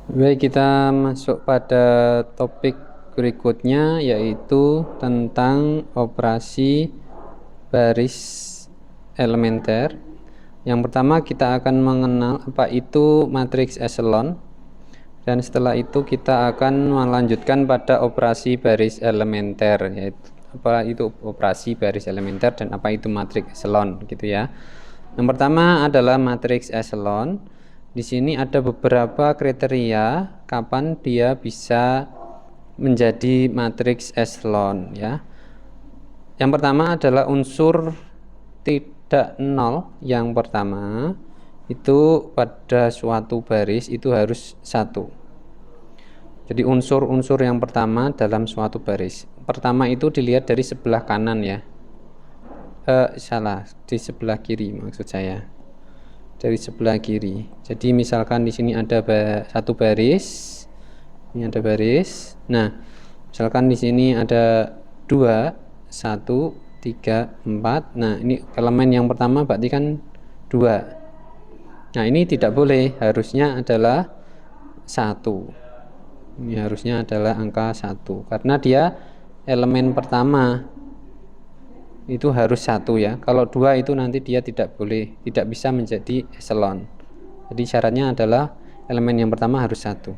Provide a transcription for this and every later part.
Baik, kita masuk pada topik berikutnya, yaitu tentang operasi baris elementer. Yang pertama kita akan mengenal apa itu matriks echelon, dan setelah itu kita akan melanjutkan pada operasi baris elementer, yaitu apa itu operasi baris elementer dan apa itu matriks echelon, gitu ya. Yang pertama adalah matriks echelon. Di sini ada beberapa kriteria kapan dia bisa menjadi matriks echelon, ya. Yang pertama adalah unsur tidak nol. Yang pertama itu pada suatu baris itu harus 1. Jadi unsur-unsur yang pertama dalam suatu baris. Pertama itu dilihat dari sebelah kanan, ya. Salah, di sebelah kiri maksud saya. Dari sebelah kiri. Jadi misalkan di sini ada satu baris, ini ada baris. Nah, misalkan di sini ada 2, 1, 3, 4. Nah, ini elemen yang pertama berarti kan 2. Nah, ini tidak boleh, harusnya adalah 1. Ini harusnya adalah angka 1 karena dia elemen pertama itu harus 1, ya. Kalau 2 itu nanti dia tidak boleh, tidak bisa menjadi echelon. Jadi syaratnya adalah elemen yang pertama harus 1.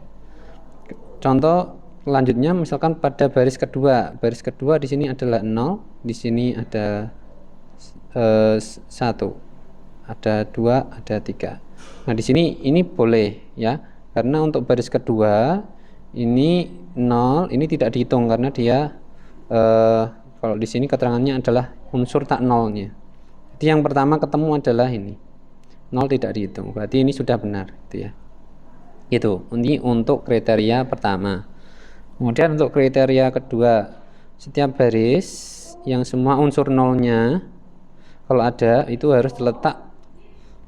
Contoh selanjutnya misalkan pada baris kedua. Baris kedua di sini adalah 0, di sini ada 1, ada 2, ada 3. Nah, di sini ini boleh, ya. Karena untuk baris kedua ini 0, ini tidak dihitung karena dia kalau di sini keterangannya adalah unsur tak nolnya. Jadi yang pertama ketemu adalah ini. 0 tidak dihitung. Berarti ini sudah benar, gitu ya. Itu. Ini untuk kriteria pertama. Kemudian untuk kriteria kedua, setiap baris yang semua unsur nolnya kalau ada itu harus terletak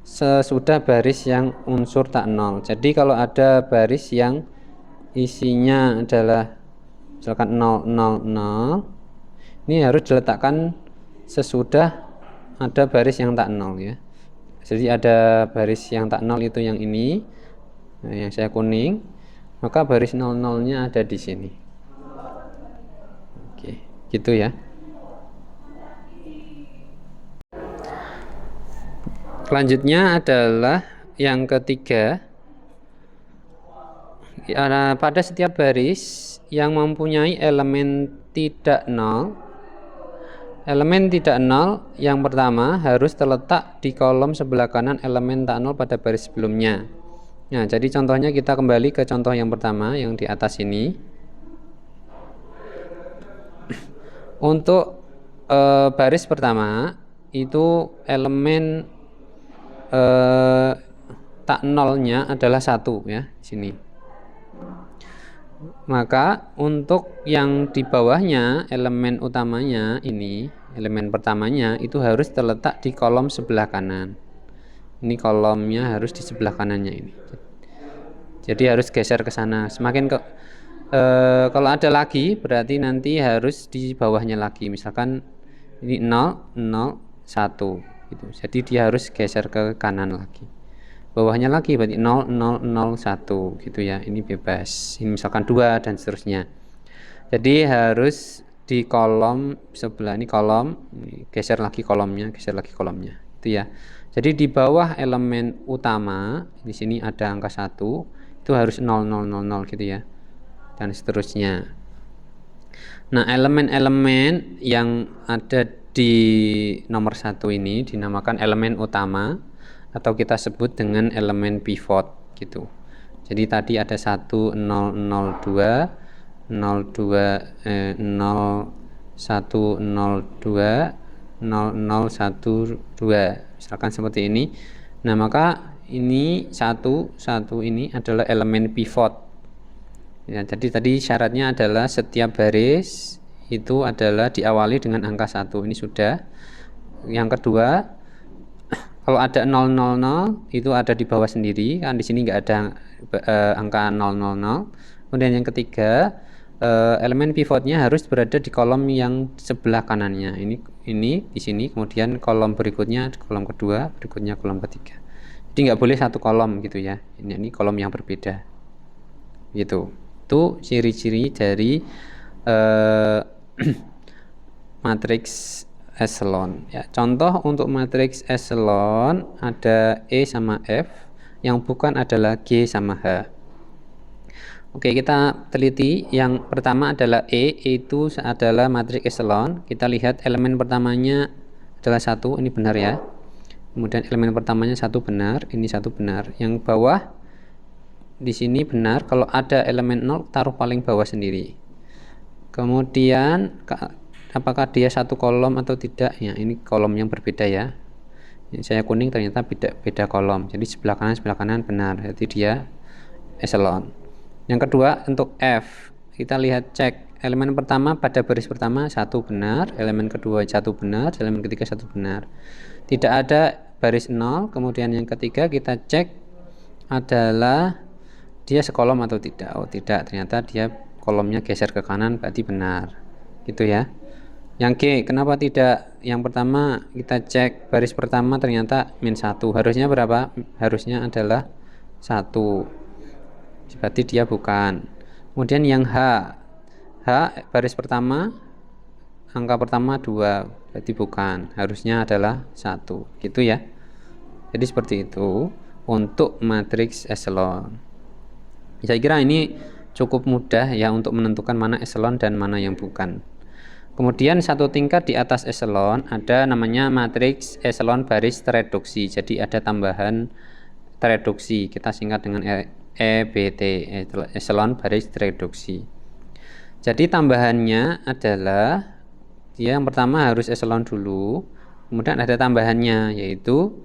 sesudah baris yang unsur tak nol. Jadi kalau ada baris yang isinya adalah misalkan 0, 0, 0, ini harus diletakkan sesudah ada baris yang tak nol, ya. Jadi ada baris yang tak nol itu yang ini, nah, yang saya kuning, maka baris 00-nya ada di sini. Oke, gitu ya. Selanjutnya adalah yang ketiga, pada setiap baris yang mempunyai elemen tidak nol. Elemen tidak nol yang pertama harus terletak di kolom sebelah kanan elemen tak nol pada baris sebelumnya. Nah, jadi contohnya kita kembali ke contoh yang pertama yang di atas ini. Untuk baris pertama itu elemen tak nolnya adalah 1, ya, di sini. Maka untuk yang di bawahnya elemen utamanya ini, elemen pertamanya itu harus terletak di kolom sebelah kanan. Ini kolomnya harus di sebelah kanannya ini. Jadi harus geser ke sana. Semakin kalau ada lagi berarti nanti harus di bawahnya lagi. Misalkan ini 0, 0, 1 gitu. Jadi dia harus geser ke kanan lagi. Bawahnya lagi berarti 0, 0, 0, 1 gitu, ya. Ini bebas. Ini misalkan 2 dan seterusnya. Jadi harus di kolom sebelah ini kolom, ini geser lagi kolomnya, geser lagi kolomnya. Itu, ya. Jadi di bawah elemen utama di sini ada angka 1, itu harus 0, 0, 0, 0 gitu, ya. Dan seterusnya. Nah, elemen-elemen yang ada di nomor 1 ini dinamakan elemen utama, atau kita sebut dengan elemen pivot gitu. Jadi tadi ada 1, 0, 0, 2, 0, 2, 0, 1, 0, 2, 0, 0, 1, 2. Misalkan seperti ini. Nah, maka ini 1, 1 ini adalah elemen pivot. Ya, jadi tadi syaratnya adalah setiap baris itu adalah diawali dengan angka 1. Ini sudah. Yang kedua, kalau ada 000 itu ada di bawah sendiri, kan di sini nggak ada angka 000. Kemudian yang ketiga, elemen pivotnya harus berada di kolom yang sebelah kanannya. Ini di sini, kemudian kolom berikutnya kolom kedua, berikutnya kolom ketiga. Jadi nggak boleh satu kolom gitu, ya. Ini kolom yang berbeda. gitu. Itu ciri-ciri dari eh, matriks echelon ya. Contoh untuk matriks echelon ada E sama F, yang bukan adalah G sama H. Oke, kita teliti. Yang pertama adalah E itu adalah matriks echelon. Kita lihat elemen pertamanya adalah 1, ini benar ya. Kemudian elemen pertamanya 1 benar, ini 1 benar. Yang bawah di sini benar, kalau ada elemen 0 taruh paling bawah sendiri. Kemudian apakah dia satu kolom atau tidak? Ya, ini kolom yang berbeda ya. Ini saya kuning ternyata beda kolom. Jadi sebelah kanan benar. Jadi dia echelon. Yang kedua untuk F, kita lihat cek elemen pertama pada baris pertama 1 benar, elemen kedua 1 benar, elemen ketiga 1 benar. Tidak ada baris 0. Kemudian yang ketiga kita cek adalah dia sekolom atau tidak. Oh tidak, ternyata dia kolomnya geser ke kanan, berarti benar gitu ya. Yang G, kenapa tidak? Yang pertama kita cek baris pertama ternyata -1, harusnya berapa? Harusnya adalah 1, berarti dia bukan. Kemudian yang H baris pertama angka pertama 2, berarti bukan, harusnya adalah 1 gitu ya. Jadi seperti itu untuk matriks echelon. Saya kira ini cukup mudah ya untuk menentukan mana echelon dan mana yang bukan. Kemudian satu tingkat di atas echelon ada namanya matriks echelon baris tereduksi. Jadi ada tambahan tereduksi, kita singkat dengan EBT, echelon baris tereduksi. Jadi tambahannya adalah dia yang pertama harus echelon dulu, kemudian ada tambahannya yaitu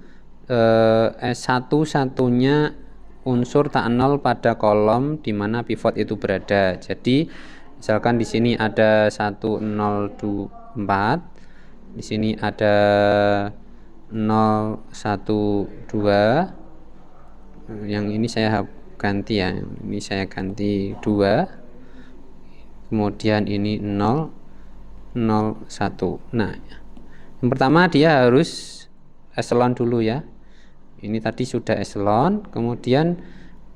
satu-satunya unsur tak nol pada kolom di mana pivot itu berada. Jadi misalkan di sini ada 1024, di sini ada 012, yang ini saya ganti ya, ini saya ganti 2, kemudian ini 001. Nah, yang pertama dia harus echelon dulu ya. Ini tadi sudah echelon, kemudian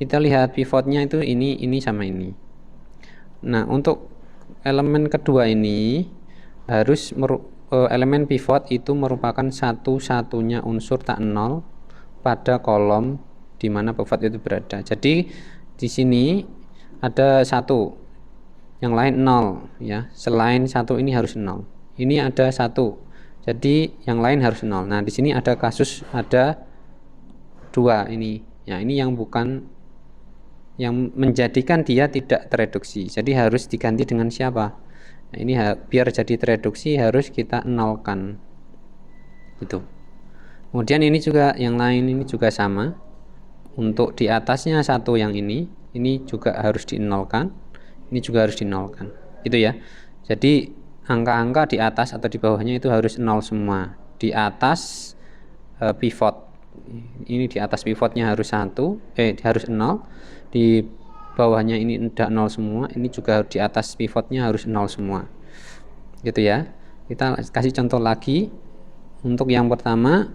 kita lihat pivotnya itu ini sama ini. Nah, untuk elemen kedua ini harus elemen pivot itu merupakan satu-satunya unsur tak nol pada kolom di mana pivot itu berada. Jadi di sini ada 1, yang lain 0 ya. Selain 1 ini harus 0. Ini ada 1. Jadi yang lain harus 0. Nah, di sini ada kasus ada 2 ini. Ya, ini yang bukan, yang menjadikan dia tidak tereduksi. Jadi harus diganti dengan siapa? Nah, ini biar jadi tereduksi harus kita nolkan. Gitu. Kemudian ini juga yang lain ini juga sama. Untuk di atasnya 1 yang ini juga harus dinolkan. Ini juga harus dinolkan. Gitu ya. Jadi angka-angka di atas atau di bawahnya itu harus 0 semua. Di atas pivot. Ini di atas pivotnya harus harus 0, di bawahnya ini udah 0 semua, ini juga di atas pivotnya harus 0 semua gitu ya. Kita kasih contoh lagi. Untuk yang pertama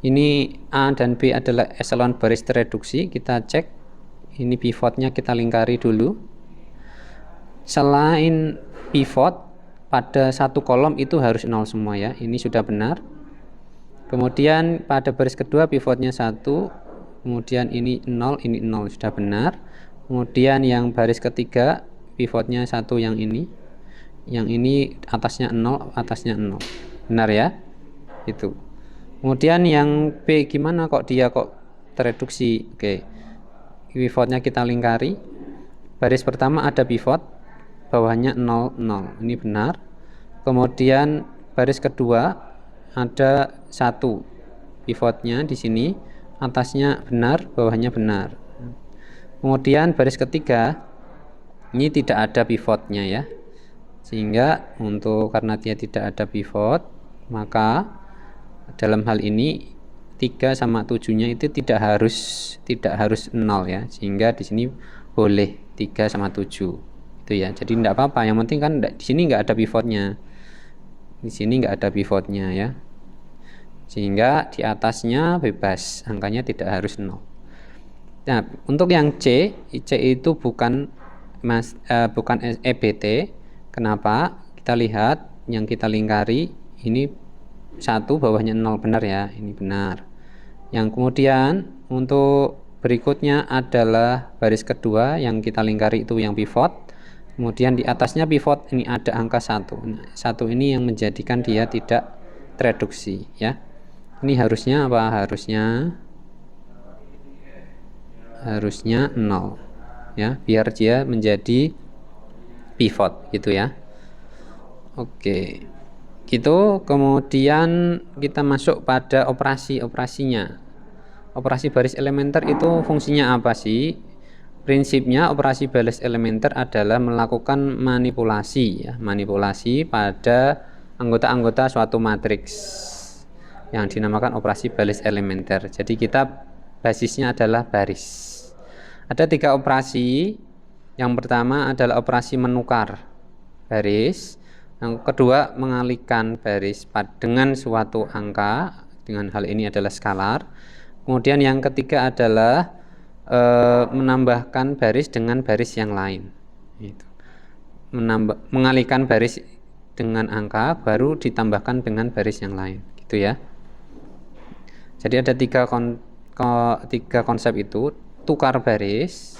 ini A dan B adalah echelon baris tereduksi. Kita cek ini pivotnya, kita lingkari dulu. Selain pivot pada satu kolom itu harus 0 semua ya, ini sudah benar. Kemudian pada baris kedua pivotnya 1, kemudian ini 0, ini 0, sudah benar. Kemudian yang baris ketiga pivotnya 1 yang ini atasnya 0, atasnya 0. Benar ya? Itu. Kemudian yang B gimana kok dia tereduksi? Oke. Pivotnya kita lingkari. Baris pertama ada pivot, bawahnya 0, 0. Ini benar. Kemudian baris kedua ada 1 pivotnya di sini, atasnya benar, bawahnya benar. Kemudian baris ketiga ini tidak ada pivotnya ya, sehingga karena dia tidak ada pivot, maka dalam hal ini 3 sama 7-nya itu tidak harus 0 ya, sehingga di sini boleh 3 sama 7 itu ya. Jadi tidak apa-apa, yang penting kan di sini nggak ada pivotnya. Di sini nggak ada pivotnya ya, sehingga di atasnya bebas, angkanya tidak harus 0. Nah, untuk yang C itu bukan EBT. Kenapa? Kita lihat yang kita lingkari ini 1 bawahnya 0, benar ya, ini benar. Yang kemudian untuk berikutnya adalah baris kedua yang kita lingkari itu yang pivot. Kemudian di atasnya pivot ini ada angka 1. Nah, 1 ini yang menjadikan dia tidak tereduksi ya. Ini harusnya apa? Harusnya 0 ya, biar dia menjadi pivot gitu ya. Oke. Gitu, kemudian kita masuk pada operasinya. Operasi baris elementer itu fungsinya apa sih? Prinsipnya operasi baris elementer adalah melakukan manipulasi ya, manipulasi pada anggota-anggota suatu matriks yang dinamakan operasi baris elementer. Jadi kita basisnya adalah baris. Ada 3 operasi. Yang pertama adalah operasi menukar baris. Yang kedua mengalihkan baris dengan suatu angka. Dengan hal ini adalah skalar. Kemudian yang ketiga adalah menambahkan baris dengan baris yang lain. Gitu. Mengalihkan baris dengan angka baru ditambahkan dengan baris yang lain. Gitu ya. Jadi ada tiga konsep itu. Tukar baris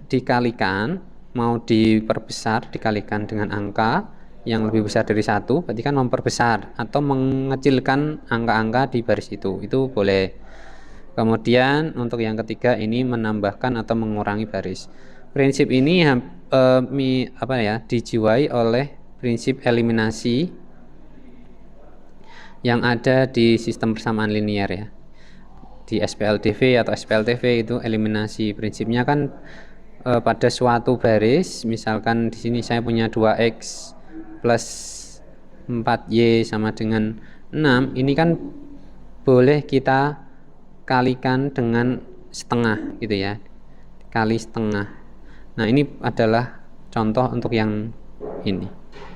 dikalikan, mau diperbesar dikalikan dengan angka yang lebih besar dari 1, berarti kan memperbesar atau mengecilkan angka-angka di baris itu boleh. Kemudian untuk yang ketiga ini menambahkan atau mengurangi baris. Prinsip ini dijiwai oleh prinsip eliminasi yang ada di sistem persamaan linear ya. Di SPLDV atau SPLTV itu eliminasi, prinsipnya kan pada suatu baris, misalkan di sini saya punya 2x plus 4y sama dengan 6, ini kan boleh kita kalikan dengan setengah gitu ya, kali setengah. Nah, ini adalah contoh untuk yang ini,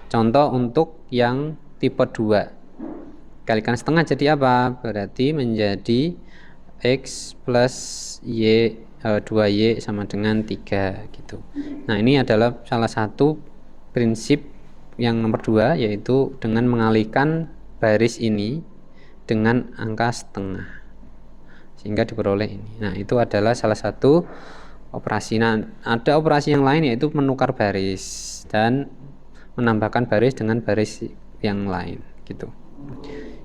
contoh untuk yang tipe 2. Kalikan setengah jadi apa? Berarti menjadi X plus Y 2Y sama dengan 3 gitu. Nah, ini adalah salah satu prinsip yang nomor 2, yaitu dengan mengalihkan baris ini dengan angka setengah sehingga diperoleh ini. Nah, itu adalah salah satu operasi. Nah, ada operasi yang lain yaitu menukar baris dan menambahkan baris dengan baris yang lain gitu.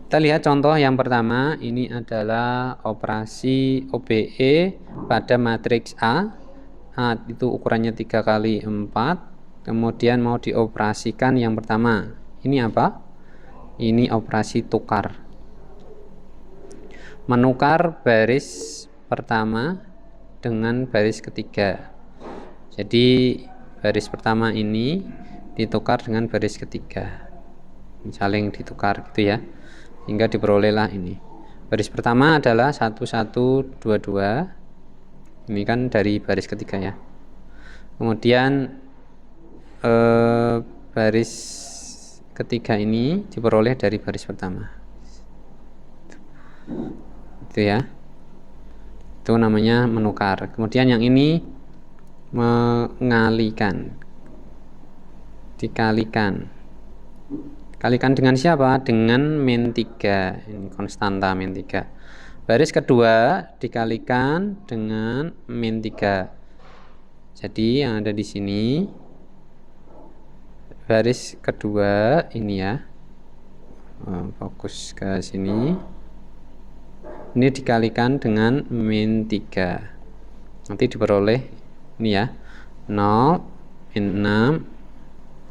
Kita lihat contoh yang pertama, ini adalah operasi OBE pada matriks A. A itu ukurannya 3 kali 4. Kemudian mau dioperasikan yang pertama. Ini apa? Ini operasi tukar. Menukar baris pertama dengan baris ketiga. Jadi baris pertama ini ditukar dengan baris ketiga. Saling ditukar gitu ya. Hingga diperolehlah ini. Baris pertama adalah 1122. Ini kan dari baris ketiga ya. Kemudian baris ketiga ini diperoleh dari baris pertama. Itu ya. Itu namanya menukar. Kemudian yang ini mengalihkan. Dikalikan. Kalikan dengan siapa? Dengan min 3. Ini konstanta min 3. Baris kedua dikalikan dengan min 3. Jadi yang ada di sini baris kedua ini ya. Fokus ke sini. Ini dikalikan dengan min 3. Nanti diperoleh ini ya. 0 min 6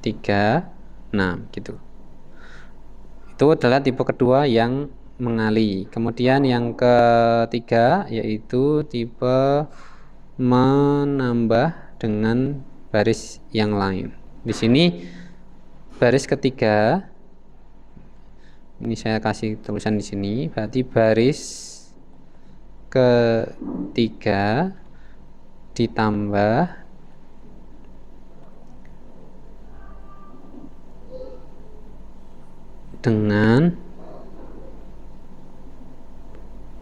3 6 gitu. Itu adalah tipe kedua yang mengalih. Kemudian yang ketiga yaitu tipe menambah dengan baris yang lain. Di sini baris ketiga, ini saya kasih tulisan di sini, berarti baris ketiga ditambah dengan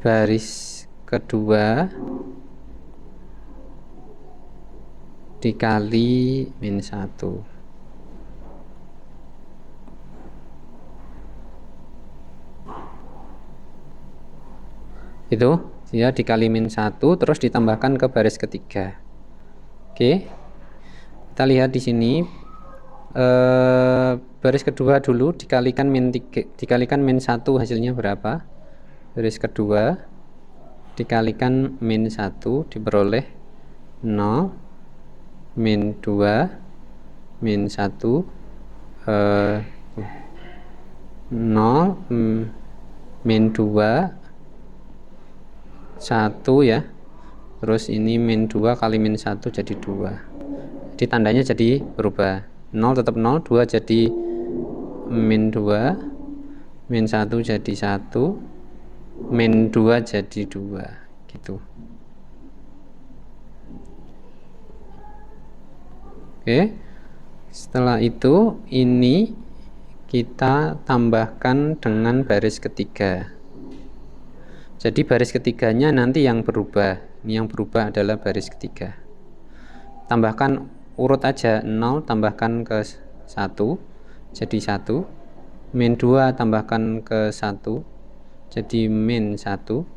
baris kedua dikali min 1. Itu ya, dikali min 1 terus ditambahkan ke baris ketiga. Oke, kita lihat di sini baris kedua dulu dikalikan min 1 hasilnya berapa? Baris kedua dikalikan min 1 diperoleh 0, min 2, min 1, 0, min 2, 1 ya. Terus ini min 2 kali min 1 jadi 2. Jadi tandanya jadi berubah. 0 tetap 0, 2 jadi min 2, min 1 jadi 1, min 2 jadi 2 gitu. Oke. Setelah itu ini kita tambahkan dengan baris ketiga. Jadi baris ketiganya nanti yang berubah. Ini yang berubah adalah baris ketiga. Tambahkan urut aja, 0 tambahkan ke 1 jadi 1, min 2 tambahkan ke 1 jadi min 1,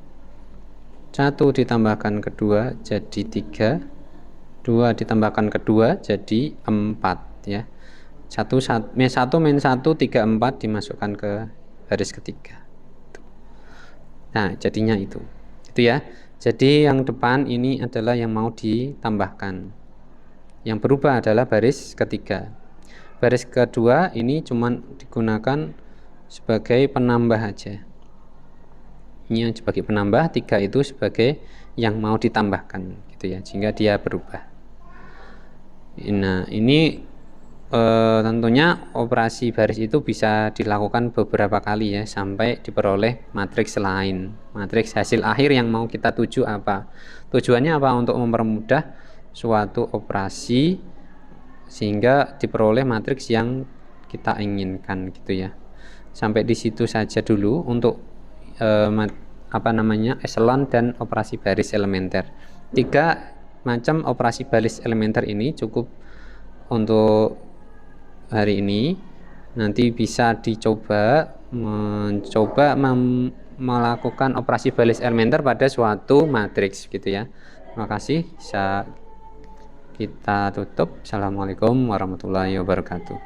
1 ditambahkan ke 2 jadi 3, 2 ditambahkan ke 2 jadi 4 ya. Min 1, min 1, 3, 4 dimasukkan ke baris ketiga. Nah, jadinya itu ya. Jadi yang depan ini adalah yang mau ditambahkan. Yang berubah adalah baris ketiga. Baris kedua ini cuma digunakan sebagai penambah aja. Ini sebagai penambah, 3 itu sebagai yang mau ditambahkan gitu ya, sehingga dia berubah. Nah, ini tentunya operasi baris itu bisa dilakukan beberapa kali ya, sampai diperoleh matriks lain. Matriks hasil akhir yang mau kita tuju apa? Tujuannya apa? Untuk mempermudah suatu operasi sehingga diperoleh matriks yang kita inginkan gitu ya. Sampai di situ saja dulu untuk echelon dan operasi baris elementer. 3 macam operasi baris elementer ini cukup untuk hari ini. Nanti bisa melakukan operasi baris elementer pada suatu matriks gitu ya. Terima kasih. Bisa kita tutup. Assalamualaikum warahmatullahi wabarakatuh.